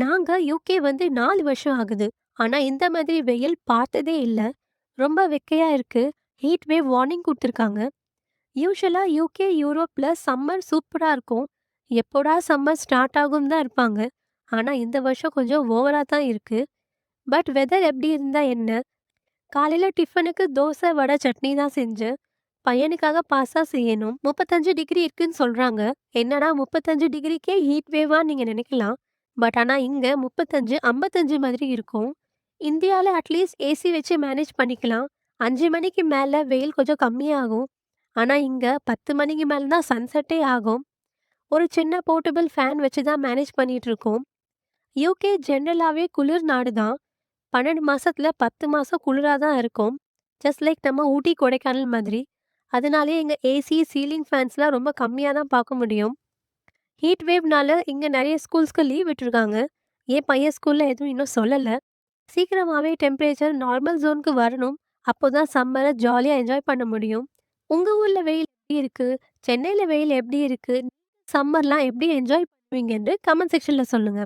நாங்க யூகே வந்து 4 வருஷம் ஆகுது. ஆனா இந்த மாதிரி வெயில் பார்த்ததே இல்ல. ரொம்ப வெக்கையா இருக்கு. ஹீட் வேவ் வார்னிங் குடுத்துருக்காங்க. யூசுவலா யூகே, யூரோப்ல சம்மர் சூப்பரா இருக்கும். எப்போடா சம்மர் ஸ்டார்ட் ஆகும் தான் இருப்பாங்க. ஆனா இந்த வருஷம் கொஞ்சம் ஓவரா தான் இருக்கு. பட் வெதர் எப்படி இருந்தா என்ன? காலையில டிஃபனுக்கு தோசை, வடை, சட்னி தான் செஞ்சேன். பையனுக்காக பாஸ்தா செய்யணும். 35 டிகிரி இருக்குன்னு சொல்றாங்க. என்னடா 35 டிகிரிக்கே ஹீட் வேவா நீங்க நினைக்கலாம். பட் ஆனா இங்க 35, 55 மாதிரி இருக்கும். இந்தியால அட்லீஸ்ட் ஏசி வச்சு மேனேஜ் பண்ணிக்கலாம். 5 மணிக்கு மேல வெயில் கொஞ்சம் கம்மியாகும். ஆனா இங்க 10 மணிக்கு மேல தான் சன்செட்டே ஆகும். ஒரு சின்ன போர்ட்டபிள் ஃபேன் வச்சு தான் மேனேஜ் பண்ணிட்டு இருக்கோம். யூகே ஜெனரலாவே குளிர் நாடு தான். 12 மாசத்துல 10 மாசம் குளிரா தான் இருக்கும். ஜஸ்ட் லைக் நம்ம ஊட்டி, கொடைக்கானல் மாதிரி. அதனாலேயே இங்க ஏசி, சீலிங் ஃபேன்ஸ்லாம் ரொம்ப கம்மியா தான் பார்க்க முடியும். ஹீட் வேவ்னால இங்க நெறைய ஸ்கூல்ஸ்க்கு லீவ் விட்டுருக்காங்க. என் பையன் ஸ்கூல்ல எதுவும் இன்னும் சொல்லல. சீக்கிரமாவே டெம்பரேச்சர் நார்மல் ஜோனுக்கு வரணும். அப்போதான் சம்மர ஜாலியா என்ஜாய் பண்ண முடியும். உங்க ஊர்ல வெயில் எப்படி இருக்கு? சென்னையில வெயில் எப்படி இருக்கு? சம்மர்லாம் எப்படி என்ஜாய் பண்ணுவீங்கன்னு கமெண்ட் செக்ஷன்ல சொல்லுங்க.